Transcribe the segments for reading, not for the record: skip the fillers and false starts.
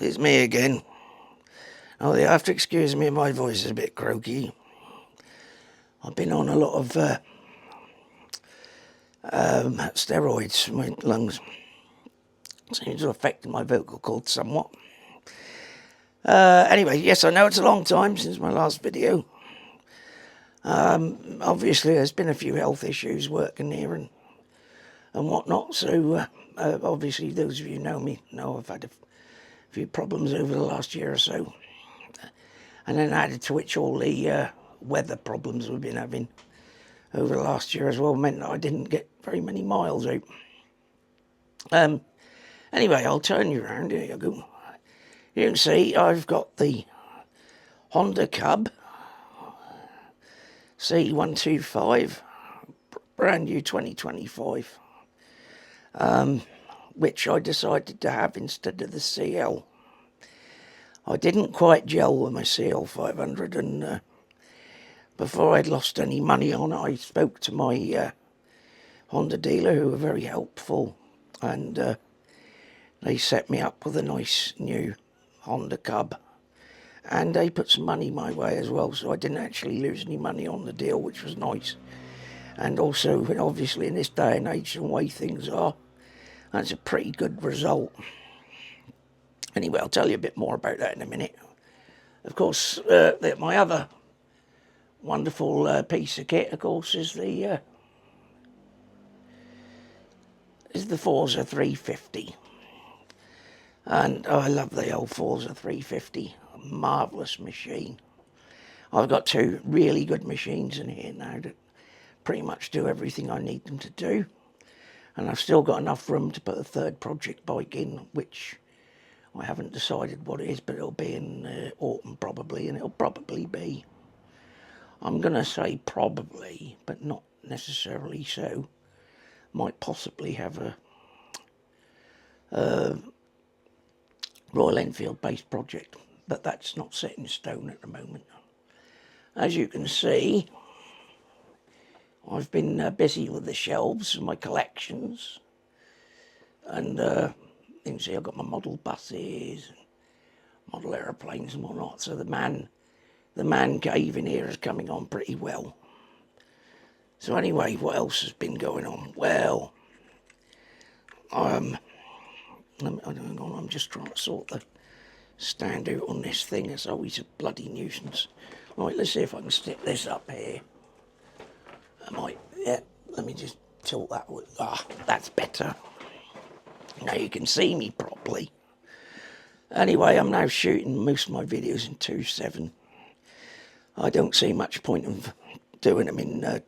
it's me again. Oh, you have to excuse me, my voice is a bit croaky. I've been on a lot of steroids for my lungs. Seems to have affected my vocal cords somewhat. Anyway, yes, I know it's a long time since my last video. Obviously, there's been a few health issues working here and whatnot, so obviously those of you who know me know I've had a few problems over the last year or so. And then added to which all the weather problems we've been having over the last year as well meant that I didn't get very many miles out. Anyway, I'll turn you around. Here you go. You can see I've got the Honda Cub C125, brand new 2025, which I decided to have instead of the CL. I didn't quite gel with my CL 500, and before I'd lost any money on it, I spoke to my Honda dealer, who were very helpful, and they set me up with a nice new Honda Cub, and they put some money my way as well, so I didn't actually lose any money on the deal, which was nice. And also, obviously in this day and age and the way things are, that's a pretty good result. Anyway, I'll tell you a bit more about that in a minute. Of course, my other wonderful piece of kit, of course, is the Forza 350. And I love the old Forza 350, a marvellous machine. I've got two really good machines in here now that pretty much do everything I need them to do. And I've still got enough room to put a third project bike in, which I haven't decided what it is, but it'll be in autumn probably, and it'll probably be, I'm going to say probably, but not necessarily so, might possibly have a Royal Enfield based project, but that's not set in stone at the moment. As you can see, I've been busy with the shelves of my collections, and you can see I've got my model buses, model aeroplanes and whatnot, so the man cave in here is coming on pretty well. So anyway, what else has been going on? Well, I'm just trying to sort the stand out on this thing. It's always a bloody nuisance. Right, let's see if I can stick this up here. I might, yeah, let me just tilt that. That's better. Now you can see me properly. Anyway, I'm now shooting most of my videos in 2.7. I don't see much point of doing them in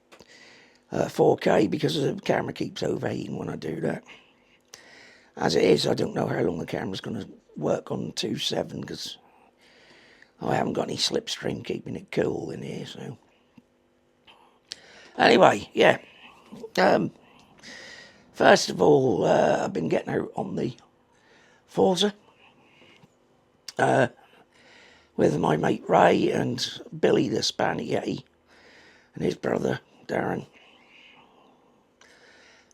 4K because the camera keeps overheating when I do that. As it is, I don't know how long the camera's going to work on 2.7 because I haven't got any slipstream keeping it cool in here, so. Anyway, yeah. First of all, I've been getting out on the Forza with my mate Ray and Billy the Spanier and his brother Darren.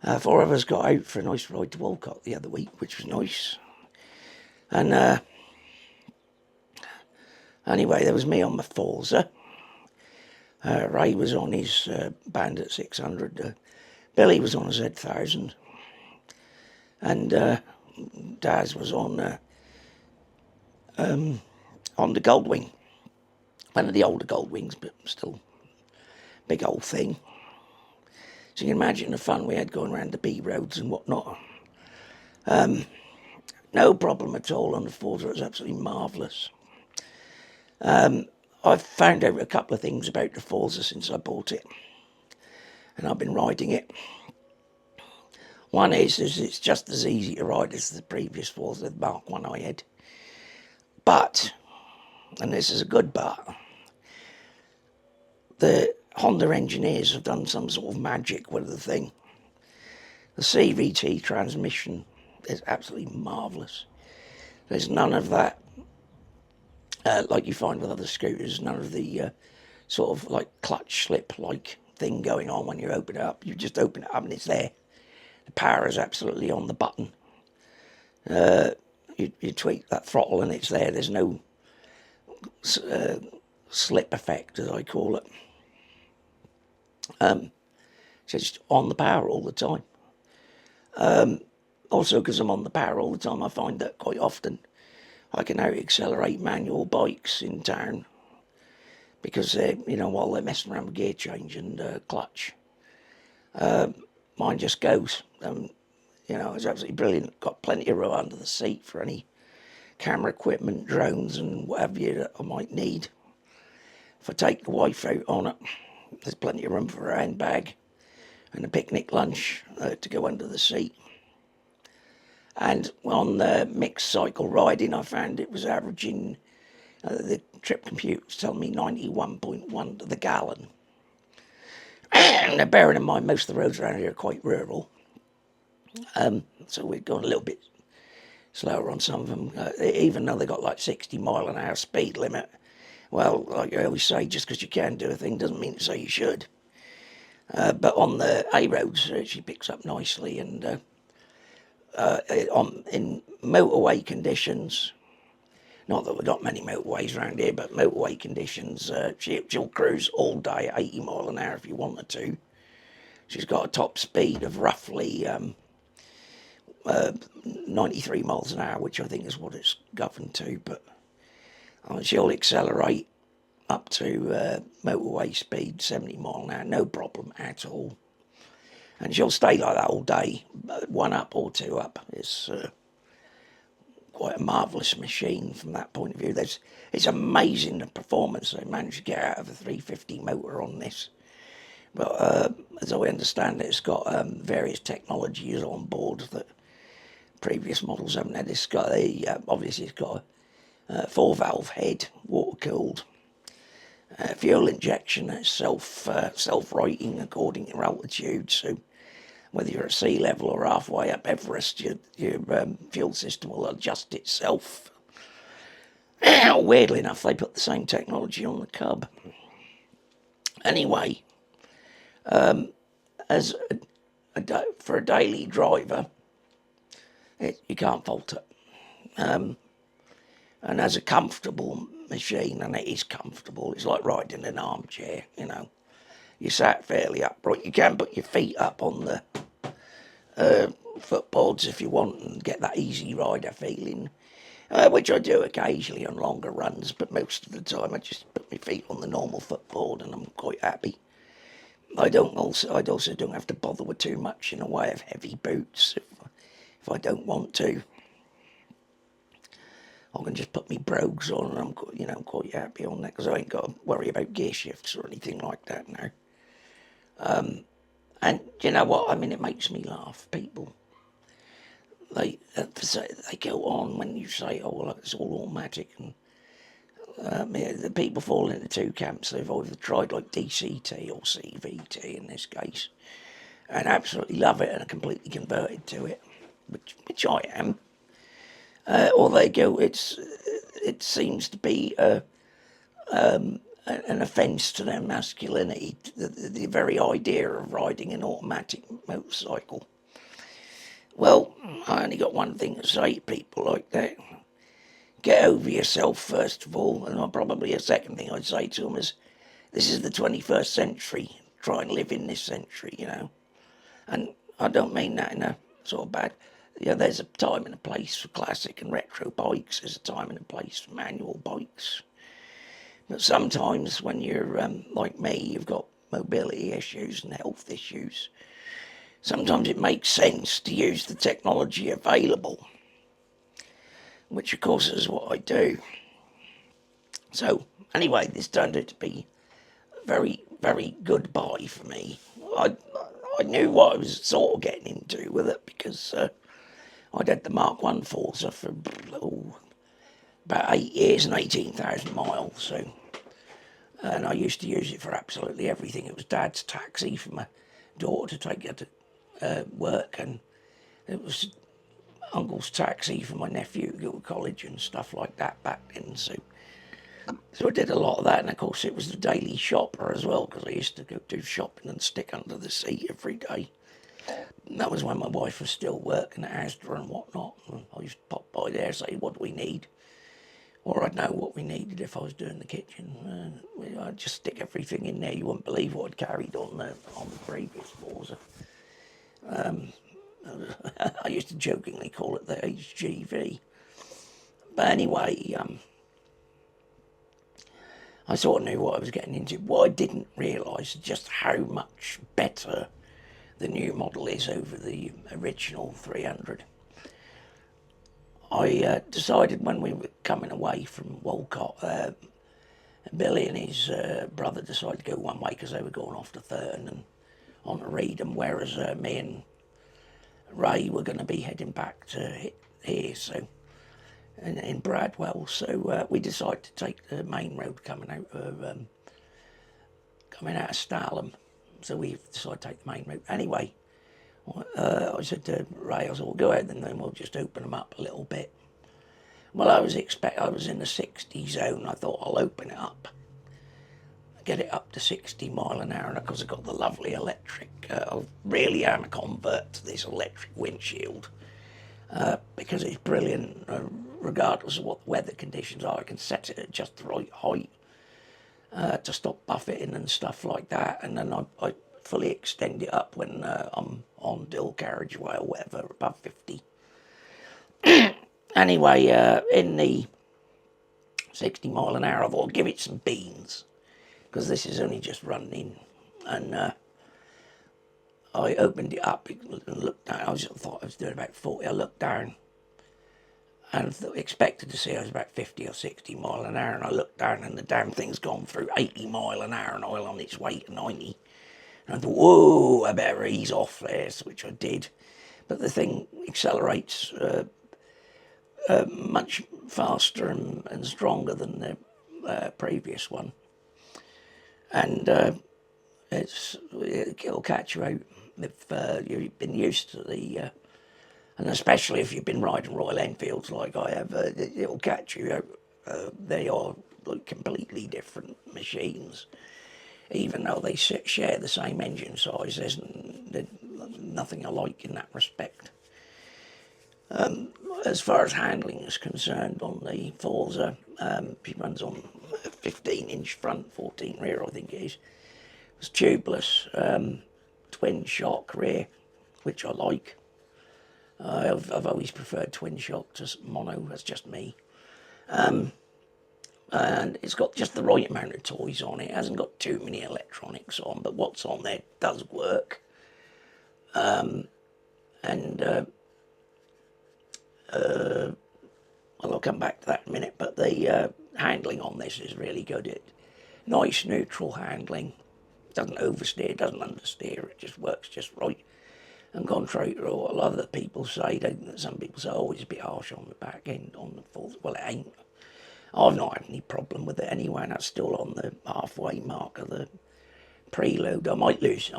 4 of us got out for a nice ride to Walcott the other week, which was nice. And anyway, there was me on my Forza. Ray was on his Bandit 600. Billy was on a Z1000. And Daz was on the Goldwing. One of the older Goldwings, but still big old thing. So you can imagine the fun we had going around the B roads and whatnot. No problem at all on the Forza. It was absolutely marvellous. I've found out a couple of things about the Forza since I bought it. And I've been riding it. One is it's just as easy to ride as the previous Forza, the Mark 1 I had. But, and this is a good but, the Honda engineers have done some sort of magic with the thing. The CVT transmission is absolutely marvellous. There's none of that, like you find with other scooters, none of the sort of like clutch slip like thing going on when you open it up. You just open it up and it's there. The power is absolutely on the button. You you tweak that throttle and it's there. There's no slip effect, as I call it. Just on the power all the time. Also, because I'm on the power all the time, I find that quite often I can out-accelerate manual bikes in town because, while they're messing around with gear change and clutch, mine just goes. It's absolutely brilliant. Got plenty of room under the seat for any camera equipment, drones and whatever that I might need. If I take the wife out on it, there's plenty of room for a handbag and a picnic lunch to go under the seat. And on the mixed cycle riding, I found it was averaging, the trip computer was telling me 91.1 to the gallon. Now, bearing in mind, most of the roads around here are quite rural. So we're going a little bit slower on some of them, even though they got like 60-mile-an-hour speed limit. Well, like I always say, just because you can do a thing doesn't mean to say you should. But on the A roads, she picks up nicely, and in motorway conditions, not that we've got many motorways around here, but motorway conditions, she'll cruise all day at 80 mile an hour if you wanted to. She's got a top speed of roughly 93 miles an hour, which I think is what it's governed to, but she'll accelerate up to motorway speed, 70 mile an hour, no problem at all. And she'll stay like that all day, one up or two up. It's quite a marvellous machine from that point of view. It's amazing the performance they managed to get out of a 350 motor on this. But as I understand it, it's got various technologies on board that previous models haven't had. Obviously it's got a 4-valve head, water-cooled. Fuel injection is self-righting according to your altitude, so whether you're at sea level or halfway up Everest, your fuel system will adjust itself. Weirdly enough, they put the same technology on the Cub. Anyway, for a daily driver, you can't fault it. And as a comfortable machine, and it is comfortable, it's like riding an armchair, You sat fairly upright. You can put your feet up on the footboards if you want and get that easy rider feeling, which I do occasionally on longer runs, but most of the time I just put my feet on the normal footboard and I'm quite happy. I also don't have to bother with too much in the way of heavy boots if I don't want to. I can just put my brogues on and I'm quite happy on that because I ain't got to worry about gear shifts or anything like that now. And you know what? I mean, it makes me laugh. People, they go on when you say, "Oh, well, it's all automatic," and the people fall into two camps. They've either tried like DCT or CVT in this case, and absolutely love it and are completely converted to it, which I am. Or they go, it seems to be an offence to their masculinity, the very idea of riding an automatic motorcycle. Well, I only got one thing to say to people like that. Get over yourself, first of all, and probably a second thing I'd say to them is, this is the 21st century. Try and live in this century, And I don't mean that in a sort of bad... there's a time and a place for classic and retro bikes. There's a time and a place for manual bikes. But sometimes when you're like me, you've got mobility issues and health issues. Sometimes it makes sense to use the technology available, which of course is what I do. So anyway, this turned out to be a very, very good buy for me. I knew what I was sort of getting into with it because I'd had the Mark I Forza for about 8 years and 18,000 miles. And I used to use it for absolutely everything. It was Dad's taxi for my daughter to take her to work, and it was Uncle's taxi for my nephew to go to college and stuff like that back then. So I did a lot of that, and of course it was the daily shopper as well, because I used to go do shopping and stick under the seat every day. That was when my wife was still working at Asda and whatnot. And I used to pop by there, say, what do we need? Or I'd know what we needed if I was doing the kitchen. I'd just stick everything in there. You wouldn't believe what I'd carried on the previous Forza. I used to jokingly call it the HGV. But anyway, I sort of knew what I was getting into. What I didn't realise is just how much better the new model is over the original 300. I decided when we were coming away from Walcott, Billy and his brother decided to go one way because they were going off to Thurn and on to Reedham, whereas me and Ray were going to be heading back to here, so in Bradwell. So we decided to take the main road coming out of Stalham. So we decided to take the main road. Anyway, I said to Ray, I said, we'll go ahead and then we'll just open them up a little bit. Well, I was in the 60 zone. I thought I'll open it up, get it up to 60 mile an hour, and because I've got the lovely electric, I really am a convert to this electric windshield because it's brilliant. Regardless of what the weather conditions are, I can set it at just the right height to stop buffeting and stuff like that, and then I fully extend it up when I'm on dual carriageway or whatever, above 50. Anyway, in the 60 mile an hour, I thought I'd give it some beans because this is only just running, and I opened it up and looked down. I thought I was doing about 40. I looked down and expected to see I was about 50 or 60 mile an hour, and I looked down and the damn thing's gone through 80 mile an hour and oil on its way to 90. And I thought, whoa, I better ease off there, which I did. But the thing accelerates much faster and stronger than the previous one. And it'll catch you out if you've been used to the... and especially if you've been riding Royal Enfields like I have, it'll catch you out. They are like completely different machines. Even though they share the same engine size, there's nothing alike in that respect. As far as handling is concerned on the Forza, she runs on 15-inch front, 14 rear, I think it is. It's tubeless, twin shock rear, which I like. I've always preferred twin shock to mono, that's just me. And it's got just the right amount of toys on it. It hasn't got too many electronics on, but what's on there does work. Well, I'll come back to that in a minute, but the handling on this is really good. Nice neutral handling. Doesn't oversteer, doesn't understeer, it just works just right. And contrary to what a lot of the people say, some people say, oh, it's a bit harsh on the back end, on the Forza. Well, it ain't. I've not had any problem with it anyway, and that's still on the halfway mark of the preload. I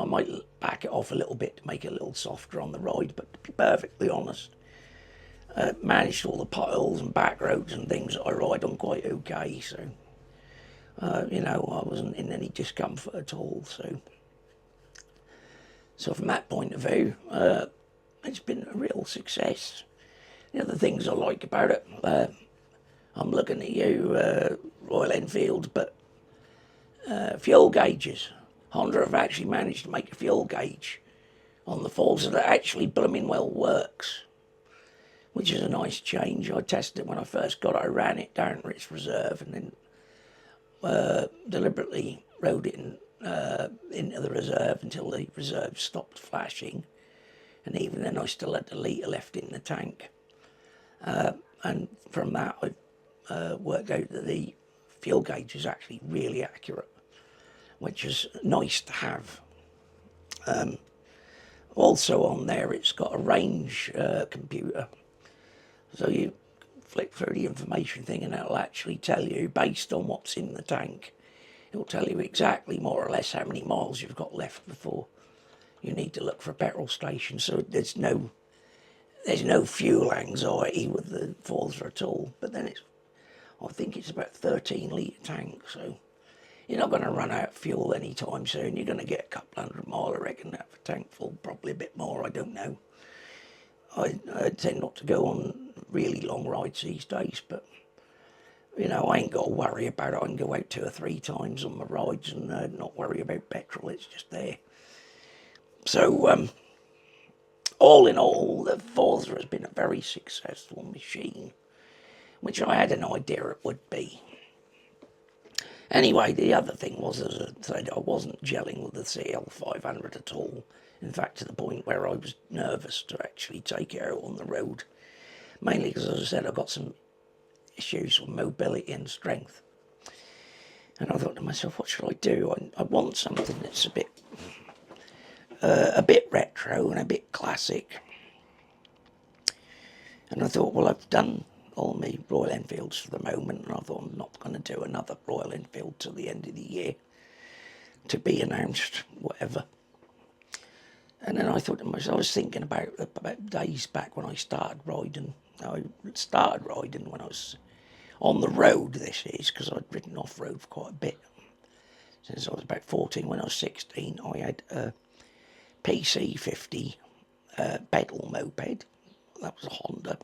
might back it off a little bit to make it a little softer on the ride, but to be perfectly honest, managed all the potholes and back roads and things that I ride on quite okay, so, I wasn't in any discomfort at all, so from that point of view, it's been a real success. The other things I like about it, I'm looking at you, Royal Enfield, but fuel gauges. Honda have actually managed to make a fuel gauge on the Forza that actually blooming well works, which is a nice change. I tested it when I first got it. I ran it down to its reserve and then deliberately rode it into the reserve until the reserve stopped flashing. And even then I still had a litre left in the tank. And from that I worked out that the fuel gauge is actually really accurate, which is nice to have. Also on there it's got a range computer. So you flick through the information thing and it'll actually tell you, based on what's in the tank, it'll tell you exactly more or less how many miles you've got left before you need to look for a petrol station. So there's no fuel anxiety with the Forza at all. But then I think it's about 13 litre tank, so you're not going to run out of fuel anytime soon. You're going to get a couple 100 mile, I reckon, out of a tank full, probably a bit more, I don't know. I tend not to go on really long rides these days, but you know, I ain't got to worry about it. I can go out 2 or 3 times on my rides and not worry about petrol. It's just there. So, all in all, the Forza has been a very successful machine, which I had an idea it would be. Anyway, the other thing was, as I said, I wasn't gelling with the CL500 at all. In fact, to the point where I was nervous to actually take it out on the road. Mainly because, as I said, I've got some issues with mobility and strength. And I thought to myself, what should I do? I want something that's a bit retro and a bit classic. And I thought, well, I've done all my Royal Enfields for the moment, and I thought I'm not going to do another Royal Enfield till the end of the year, to be announced, whatever. And then I thought to myself, I was thinking about days back when I started riding. I started riding when I was on the road, this is, because I'd ridden off-road for quite a bit. Since I was about 14, when I was 16, I had a PC50 pedal moped. That was a Honda.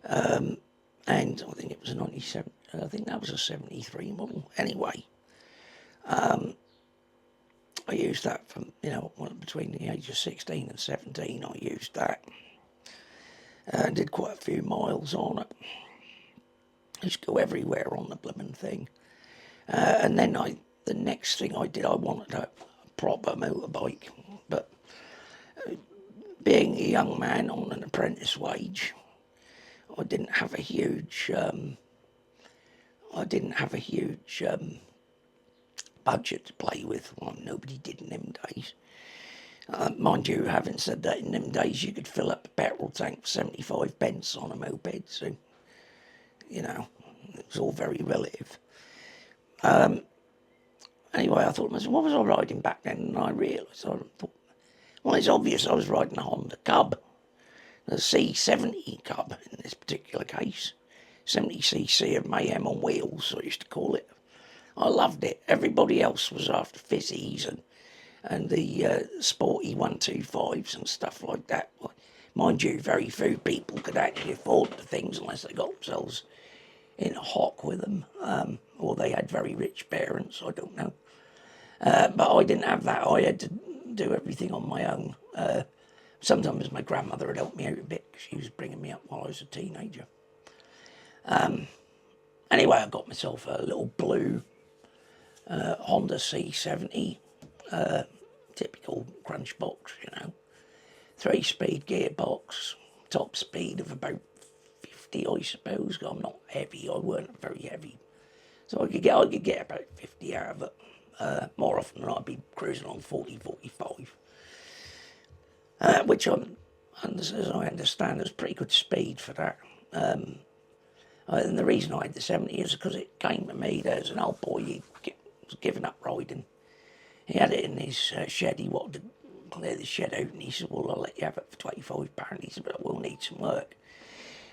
And I think it was a 97, I think that was a 73 model. Anyway, I used that from, you know, between the age of 16 and 17, I used that. Did quite a few miles on it. I used to go everywhere on the blooming thing. And then the next thing I did, I wanted a proper motorbike. But being a young man on an apprentice wage, I didn't have a huge budget to play with. Well, nobody did in them days. Mind you, having said that, in them days you could fill up a petrol tank for 75 pence on a moped, so, you know, it was all very relative. Anyway, I thought to myself, what was I riding back then? And I realised, I thought, well, it's obvious I was riding a Honda Cub, the C70 Cub in this particular case. 70cc of mayhem on wheels, I used to call it. I loved it. Everybody else was after fizzies and the sporty 125s and stuff like that. Mind you, very few people could actually afford the things unless they got themselves in a hock with them, or they had very rich parents, I don't know. But I didn't have that. I had to do everything on my own. Sometimes my grandmother would help me out a bit because she was bringing me up while I was a teenager. Anyway, I got myself a little blue Honda C70, typical crunch box, you know. 3-speed gearbox, top speed of about 50, I suppose. I'm not heavy, I weren't very heavy. So I could get about 50 out of it. More often than not, I'd be cruising on 40, 45. Which, as I understand, is pretty good speed for that. And the reason I had the 70 is because it came to me. There's an old boy, he was giving up riding. He had it in his shed. He wanted to clear the shed out, and he said, well, I'll let you have it for £25. He said, but I will need some work.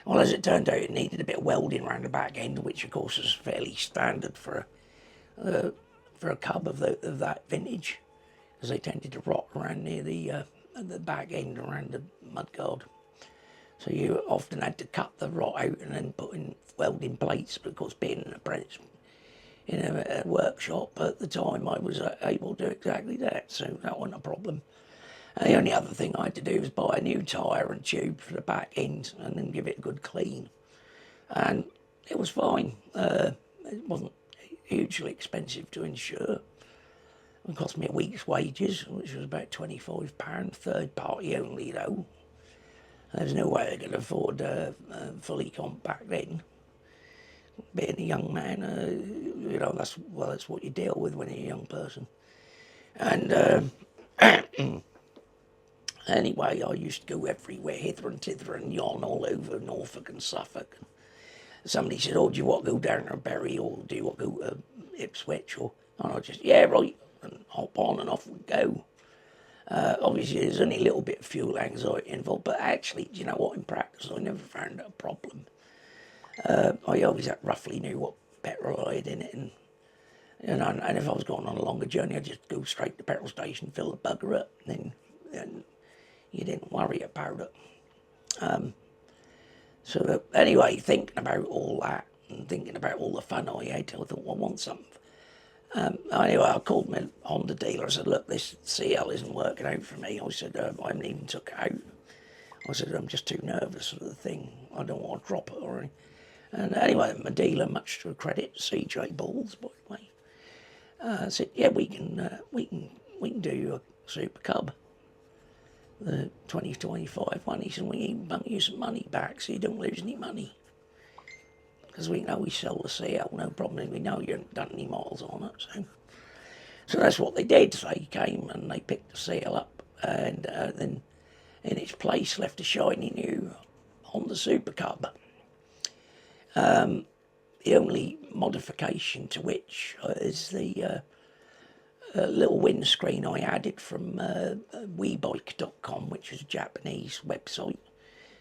Well, as it turned out, it needed a bit of welding around the back end, which, of course, is fairly standard for a Cub of that vintage, because they tended to rot around near the back end around the mudguard. So you often had to cut the rot out and then put in welding plates. But of course, being an apprentice in a workshop at the time, I was able to do exactly that. So that wasn't a problem. And the only other thing I had to do was buy a new tyre and tube for the back end and then give it a good clean. And it was fine. It wasn't hugely expensive to insure. It cost me a week's wages, which was about £25, third party only though. There's no way I could afford a fully comp back then. Being a young man, you know, that's what you deal with when you're a young person. And anyway, I used to go everywhere, hither and thither and yon all over Norfolk and Suffolk. And somebody said, oh, do you want to go down to Bury, or do you want to go to Ipswich? And I just, yeah, right, and hop on and off we go. Obviously, there's only a little bit of fuel anxiety involved, but actually, do you know what, in practice, I never found it a problem. I always roughly knew what petrol I had in it, and You know, and if I was going on a longer journey, I'd just go straight to the petrol station, fill the bugger up, then you didn't worry about it. So anyway, thinking about all that and thinking about all the fun I had, I thought, well, I want something. Anyway, I called my Honda dealer. I said, look, this CL isn't working out for me. I said, I haven't even took it out. I said, I'm just too nervous for the thing. I don't want to drop it or anything. And anyway, my dealer, much to her credit, CJ Balls, by the way, said, yeah, we can do you a Supercub, the 2025 one. He said, we can bung you some money back so you don't lose any money. Because we know we sell the CL, no problem, and we know you haven't done any miles on it. So that's what they did. So they came and they picked the CL up, and then in its place left a shiny new Honda Supercub. The only modification to which is the little windscreen I added from WeBike.com, which is a Japanese website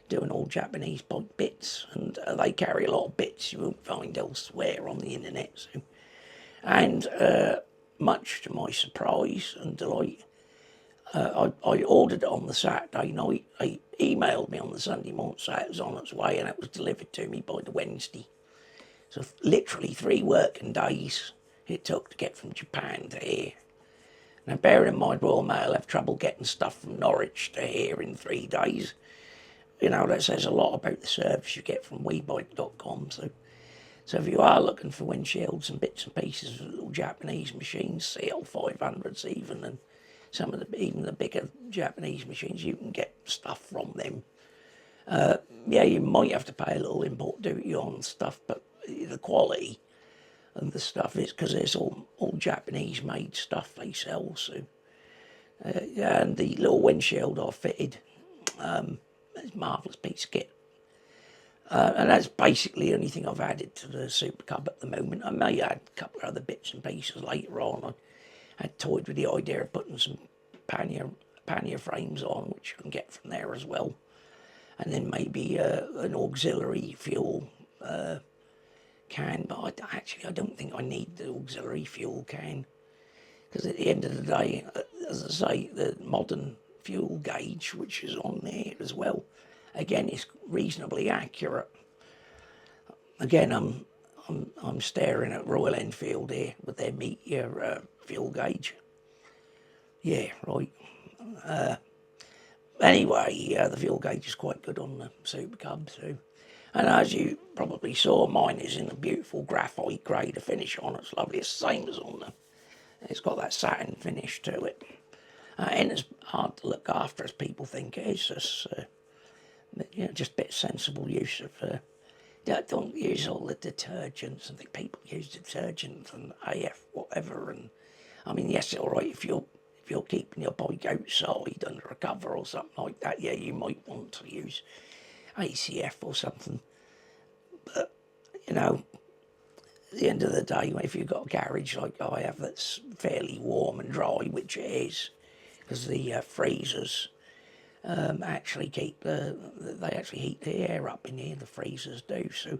doing all Japanese bike bits, and they carry a lot of bits you won't find elsewhere on the internet. So. And much to my surprise and delight, I ordered it on the Saturday night. They emailed me on the Sunday morning, so it was on its way, and it was delivered to me by the Wednesday. So literally 3 working days it took to get from Japan to here. Now, bearing in mind Royal Mail have trouble getting stuff from Norwich to here in 3 days, you know, that says a lot about the service you get from WeBike.com. So if you are looking for windshields and bits and pieces of little Japanese machines, CL500s even, and some of even the bigger Japanese machines, you can get stuff from them. Yeah, you might have to pay a little import duty on stuff, but the quality of the stuff is because it's all Japanese made stuff they sell. So, yeah, and the little windshield I fitted, it's a marvellous piece of kit. And that's basically the only thing I've added to the Supercub at the moment. I may add a couple of other bits and pieces later on. I had toyed with the idea of putting some pannier frames on, which you can get from there as well. And then maybe an auxiliary fuel can, but I don't think I need the auxiliary fuel can. Because at the end of the day, as I say, the modern fuel gauge, which is on there as well, again, is reasonably accurate. Again, I'm staring at Royal Enfield here with their Meteor fuel gauge. Yeah, right. Anyway, the fuel gauge is quite good on the Supercub too. And as you probably saw, mine is in a beautiful graphite grey. The finish on it's lovely. It's the same as on the. It's got that satin finish to it. And it's hard to look after as people think it is. It's, just a bit of sensible use of. Don't use all the detergents. I think people use detergents and AF whatever. And I mean, yes, it's all right if you're keeping your bike outside under a cover or something like that. Yeah, you might want to use ACF or something. But you know, at the end of the day, if you've got a garage like I have that's fairly warm and dry, which it is, because the freezers actually they actually heat the air up in here, the freezers do, so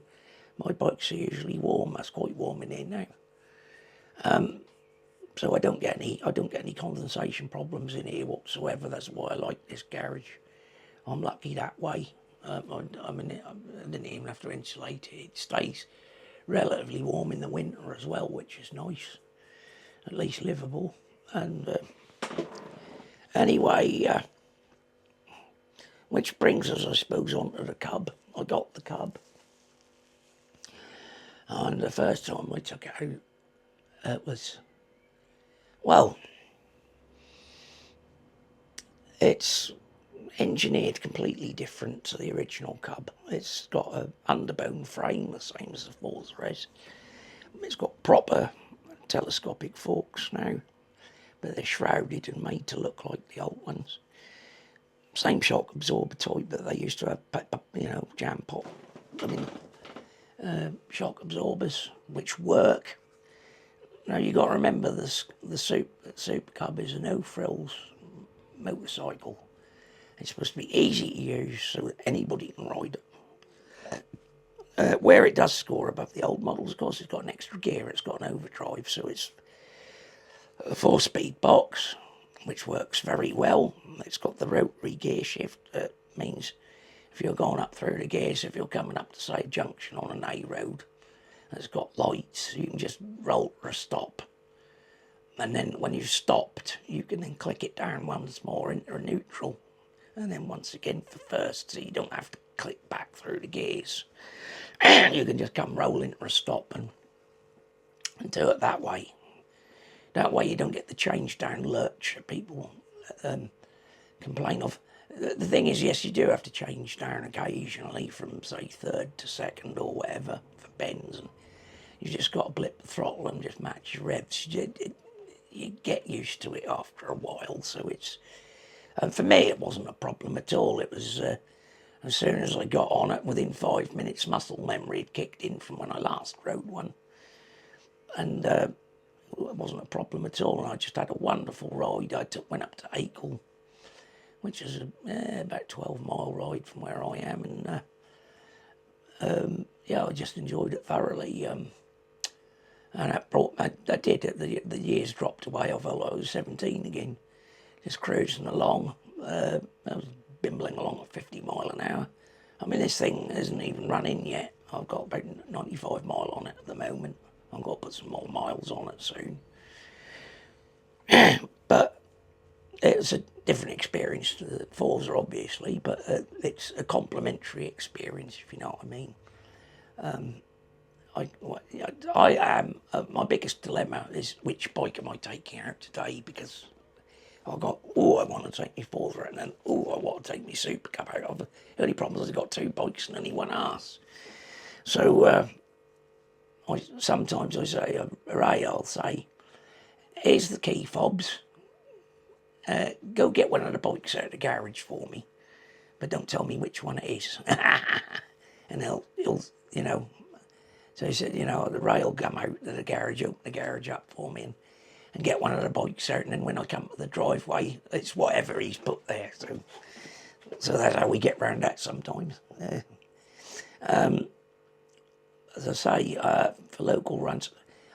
my bikes are usually warm. That's quite warm in here now. So I don't get any condensation problems in here whatsoever. That's why I like this garage. I'm lucky that way. I didn't even have to insulate it. It stays relatively warm in the winter as well, which is nice, at least livable. And anyway, which brings us, I suppose, onto the Cub. I got the Cub, and the first time I took it out, it was, well, it's engineered completely different to the original Cub. It's got an underbone frame, the same as the Forza is. It's got proper telescopic forks now, but they're shrouded and made to look like the old ones. Same shock absorber type that they used to have, jam pot, shock absorbers, which work. Now you got to remember the Supercub is a no-frills motorcycle. It's supposed to be easy to use so that anybody can ride it. Where it does score above the old models, of course, it's got an extra gear, it's got an overdrive, so it's a 4-speed box, which works very well. It's got the rotary gear shift, that means if you're going up through the gears, if you're coming up to, say, a junction on an A road, it's got lights, you can just roll for a stop. And then when you've stopped, you can then click it down once more into a neutral. And then once again for first, so you don't have to click back through the gears. You can just come rolling for a stop and do it that way. That way you don't get the change down lurch that people complain of. The thing is, yes, you do have to change down occasionally from, say, third to second or whatever for bends. And you just got to blip the throttle and just match your revs. You get used to it after a while, so it's... And for me, it wasn't a problem at all. It was, as soon as I got on it, within 5 minutes, muscle memory had kicked in from when I last rode one. And it wasn't a problem at all, and I just had a wonderful ride. Went up to Acle, which is about a 12-mile ride from where I am, and yeah, I just enjoyed it thoroughly. And that brought, I did, the years dropped away. I felt like I was 17 again, just cruising along. I was bimbling along at 50 mile an hour. I mean, this thing isn't even running yet. I've got about 95 mile on it at the moment. I've got to put some more miles on it soon. But it's a different experience to the Forza, obviously, but it's a complementary experience, if you know what I mean. I am, my biggest dilemma is which bike am I taking out today, because I've got, I want to take my Forza, and then, I want to take my Supercub out. The only problem is I've got 2 bikes and only one arse. So sometimes I say, Ray, I'll say, here's the key fobs. Go get one of the bikes out of the garage for me, but don't tell me which one it is. And he'll, you know, so he said, the Ray will come out to the garage, open the garage up for me and get one of the bikes out, and then when I come to the driveway, it's whatever he's put there. So that's how we get round that sometimes. As I say, for local runs,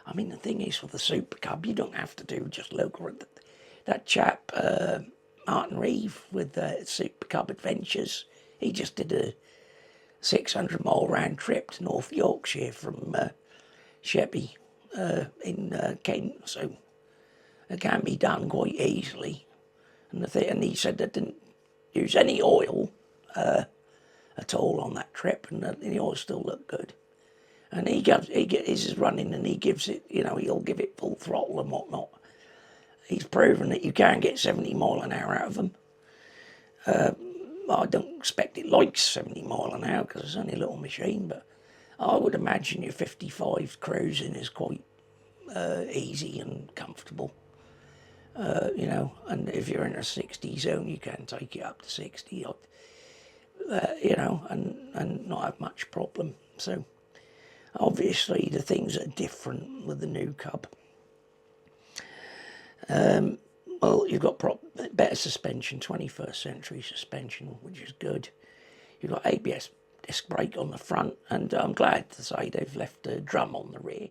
I mean, the thing is, with the Supercub, you don't have to do just local. That chap, Martin Reeve, with Supercub Adventures, he just did a 600-mile round trip to North Yorkshire from Sheppey in Kent, so it can be done quite easily. And he said they didn't use any oil at all on that trip, and the oil still looked good. And he's running, and he gives it, he'll give it full throttle and whatnot. He's proven that you can get 70 mile an hour out of them. I don't expect it likes 70 mile an hour because it's only a little machine, but I would imagine your 55 cruising is quite easy and comfortable. And if you're in a 60 zone, you can take it up to 60, and not have much problem. So obviously the things are different with the new Cub. Well, you've got better suspension, 21st century suspension, which is good. You've got ABS disc brake on the front, and I'm glad to say they've left a drum on the rear.